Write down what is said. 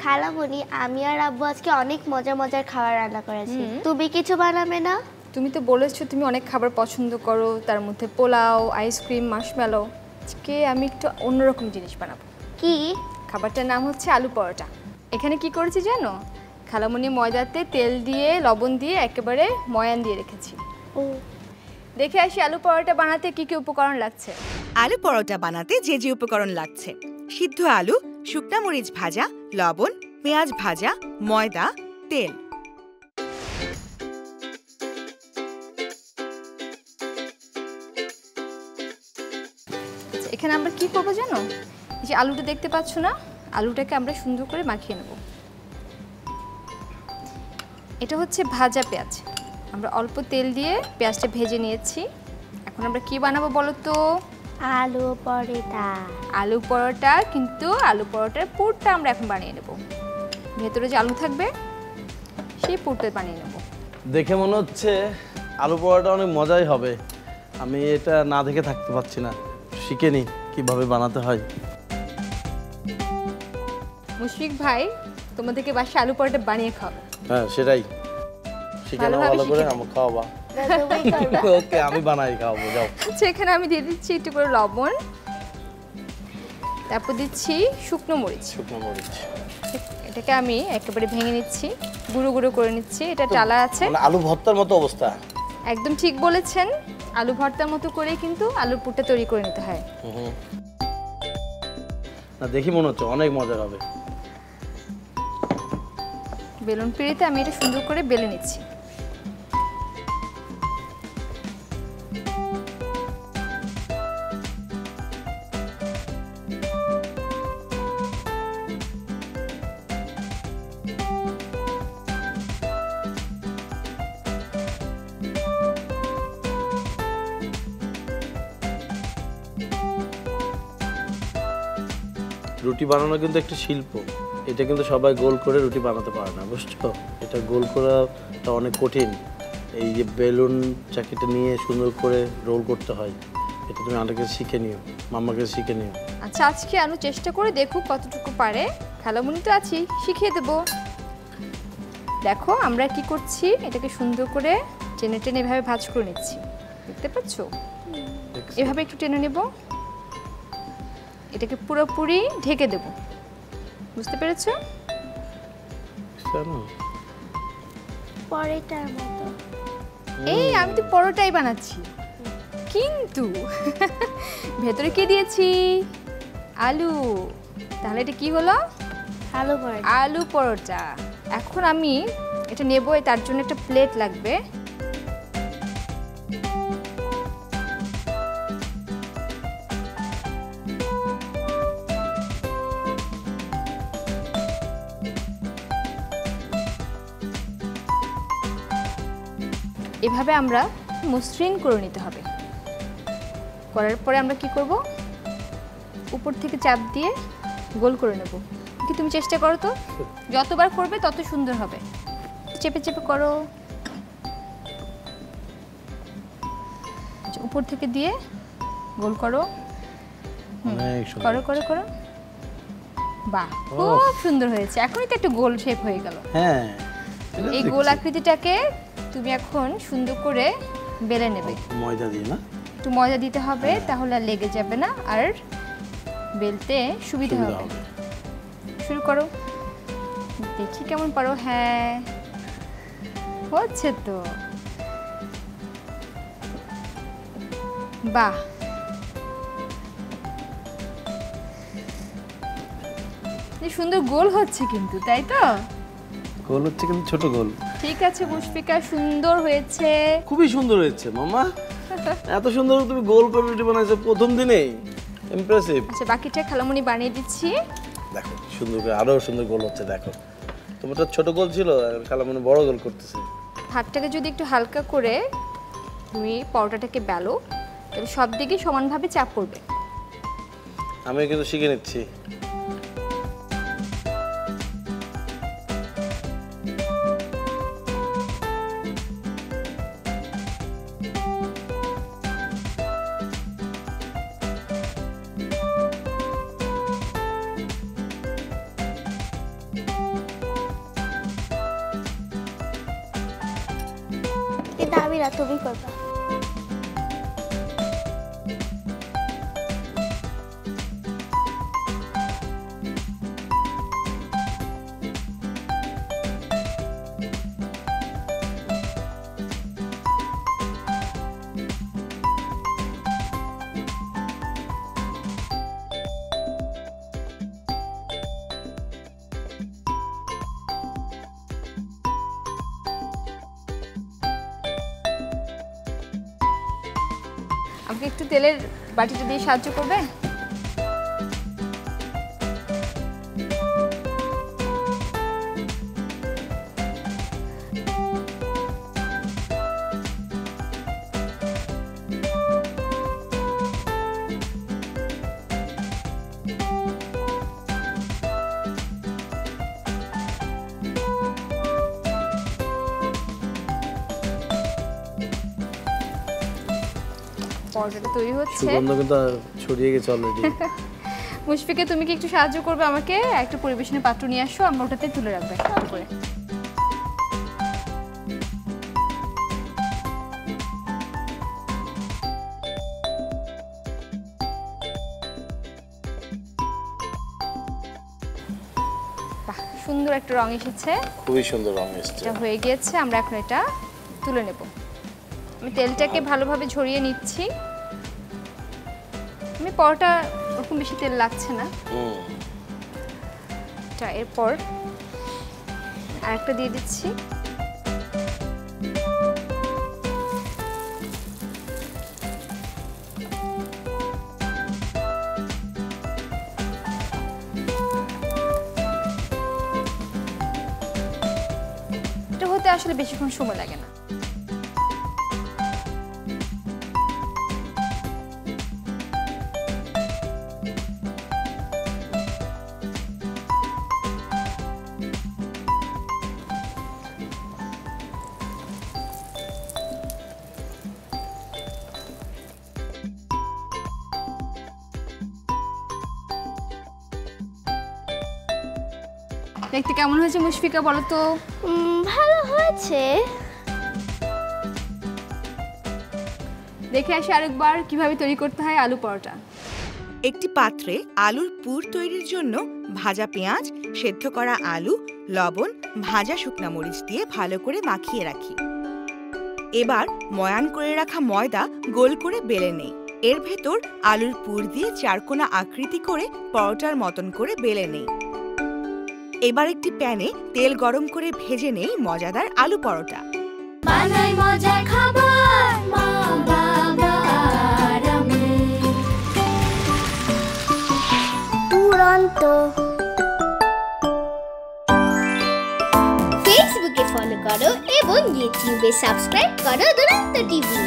খালামণি আমি আর আব্বু আজকে অনেক মজার খাবার রান্না করেছি। তুমি কিছু বানাবে না? তুমি তো বলেছো তুমি অনেক খাবার পছন্দ করো, তার মধ্যে পোলাও, আইসক্রিম, মাশমেলো। আজকে আমি একটু অন্যরকম জিনিস বানাবো। কি? খাবারটার নাম হচ্ছে আলু পরোটা। এখানে কি করেছি জানো? খালামণি ময়দাতে তেল দিয়ে লবণ দিয়ে একেবারে ময়ান দিয়ে রেখেছি। দেখে আসি আলু পরোটা বানাতে কি কি উপকরণ লাগছে। আলু পরোটা বানাতে যে যে উপকরণ লাগছে: সিদ্ধ আলু, শুকনা মরিচ ভাজা, লবণ, পেঁয়াজ ভাজা, ময়দা, তেল। এখানে আমরা কি করবো জানো? এই যে আলুটা দেখতে পাচ্ছ না, আলুটাকে আমরা সুন্দর করে মাখিয়ে নেব। এটা হচ্ছে ভাজা পেঁয়াজ। আমরা অল্প তেল দিয়ে পেঁয়াজটা ভেজে নিয়েছি। এখন আমরা কি বানাবো বলো তো? আলু পরোটা। আলু পরোটা, কিন্তু আলু পরোটার পুরটা আমরা এখন বানিয়ে নেব। ভেতরে যে আলু থাকবে সেই পুরটা বানিয়ে নেব। দেখে মনে হচ্ছে আলু পরোটা অনেক মজাই হবে। আমি এটা না দেখে থাকতে পারছি না, শিখে নি কিভাবে বানাতে হয়। মুশফিক ভাই তোমাদেরকে বাসায় আলু পরোটা বানিয়ে খাওয়াবে। হ্যাঁ সেটাই, শিখে নাও ভালো করে, আমাকে খাওয়াবা। ওকে, আমি বানাই খাওয়াবো, যাও। আচ্ছা, এখানে আমি দিয়ে দিচ্ছি একটু করে লবণ, তারপর দিচ্ছি শুকনো মরিচ। এটাকে আমি একেবারে ভেঙে নিচ্ছি, গুঁড়ো গুঁড়ো করে নিচ্ছি। এটা টালা আছে, মানে আলু ভর্তার মতো অবস্থা। একদম ঠিক বলেছেন, আলু ভর্তার মতো করে কিন্তু আলুর পুরটা তৈরি করে নিতে হয়। না দেখি মনে হচ্ছে অনেক মজার হবে। বেলুন পিঁড়িতে আমি এটা সুন্দর করে বেলে নিচ্ছি। রুটি বানানো কিন্তু একটা শিল্প। এটা কিন্তু সবাই গোল করে রুটি বানাতে পারে না, বুঝছো? এটা গোল করাটা অনেক কঠিন। এই যে বেলুন চাকিটা নিয়ে সুন্দর করে রোল করতে হয়, এটা তুমি আমাকে শিখে নিও, মাম্মাকে শিখে নিও। আচ্ছা, আজকে আমি চেষ্টা করে দেখুক কতটুকু পারে। খালামণি তো আছি, শিখিয়ে দেবো। দেখো আমরা কি করছি, এটাকে সুন্দর করে টেনে টেনে এভাবে ভাঁজ করে নিচ্ছি। দেখতে পাচ্ছ? এভাবে একটু টেনে নেব, এটাকে পুরোপুরি ঢেকে দেব। বুঝতে পেরেছো? পরোটার মতো। এই আমি তো পরোটাই বানাচ্ছি, কিন্তু ভেতরে কি দিয়েছি? আলু। তাহলে এটা কি হলো? আলু পরোটা। আলু পরোটা। এখন আমি এটা নেব, তার জন্য একটা প্লেট লাগবে। এভাবে আমরা মসৃণ করে নিতে হবে। করার পরে আমরা কি করব? উপর থেকে চাপ দিয়ে গোল করে নেব। কি তুমি চেষ্টা করো তো, যতবার করবে তত সুন্দর হবে। চেপে চেপে করো, উপর থেকে দিয়ে গোল করো। করো করো করো, বাহ, খুব সুন্দর হয়েছে। এখনই তো একটা গোল শেপ হয়ে গেল। হ্যাঁ, এই গোল আকৃতিটাকে তুমি এখন সুন্দর করে বেলে নেবে। ময়দা দিয়ে না? একটু ময়দা দিতে হবে, তাহলে আর লেগে যাবে না, আর বেলতে সুবিধা হবে। শুরু করো, দেখি কেমন পারো। হ্যাঁ, হচ্ছে তো, বাহ। সুন্দর গোল হচ্ছে কিন্তু, তাই তো? গোল হচ্ছে কিন্তু ছোট গোল। ঠিক আছে মুশফিকা, সুন্দর হয়েছে, খুবই সুন্দর হয়েছে মামা। এত সুন্দর তুমি গোল করে রুটি বানাইছো প্রথম দিনেই, ইমপ্রেসিভ। আচ্ছা, বাকিটা খালামণি বানিয়ে দিচ্ছি। দেখো সুন্দর করে আরো সুন্দর গোল হচ্ছে। দেখো তোমারটা ছোট গোল ছিল, খালামণি বড় গোল করতেছে। হাতটাকে যদি একটু হালকা করে তুমি পরোটাটাকে বেলো, তাহলে সব দিকে সমানভাবে চাপ পড়বে। আমি কিন্তু শিখে নিচ্ছি। আমি না, তুমি করবা। আমাকে একটু তেলের বাটিটা দিয়ে সাহায্য করবে? পরোটাটা তৈরি হচ্ছে। সুগন্ধ কিন্তু ছড়িয়ে গেছে অলরেডি। মুশফিকা, তুমি কি একটু সাহায্য করবে আমাকে? একটা পরিবেশনের পাত্র নিয়ে আসো, আমরা ওটাতে তুলে রাখবো একটু করে। বাহ, সুন্দর একটা রং এসেছে। খুবই সুন্দর রং এসেছে। এটা হয়ে গিয়েছে, আমরা এখন এটা তুলে নেব। আমি তেলটাকে ভালোভাবে ঝরিয়ে নিচ্ছি। আমি পরোটা ওরকম বেশি তেল লাগছে না। এরপর আরেকটা দিয়ে দিচ্ছি। এটা হতে আসলে বেশিক্ষণ সময় লাগে না। দেখতে কেমন হয়েছে মুশফিকা, বলো তো? ভালো হয়েছে। দেখে আসি আরেকবার কিভাবে তৈরি করতে হয় আলু পরোটা। একটি পাত্রে আলুর পুর তৈরির জন্য ভাজা পেঁয়াজ, সেদ্ধ করা আলু, লবণ, ভাজা শুকনা মরিচ দিয়ে ভালো করে মাখিয়ে রাখি। এবার ময়ান করে রাখা ময়দা গোল করে বেলে নেই। এর ভেতর আলুর পুর দিয়ে চারকোনা আকৃতি করে পরোটার মতন করে বেলে নেই। এবার একটি প্যানে তেল গরম করে ভেজে নেই মজাদার আলু পরোটা। বানাই মজার খাবার মা বাবা আর আমি। দুরন্ত। ফেসবুকে ফলো করো এবং ইউটিউবে সাবস্ক্রাইব করো দুরন্ত টিভি।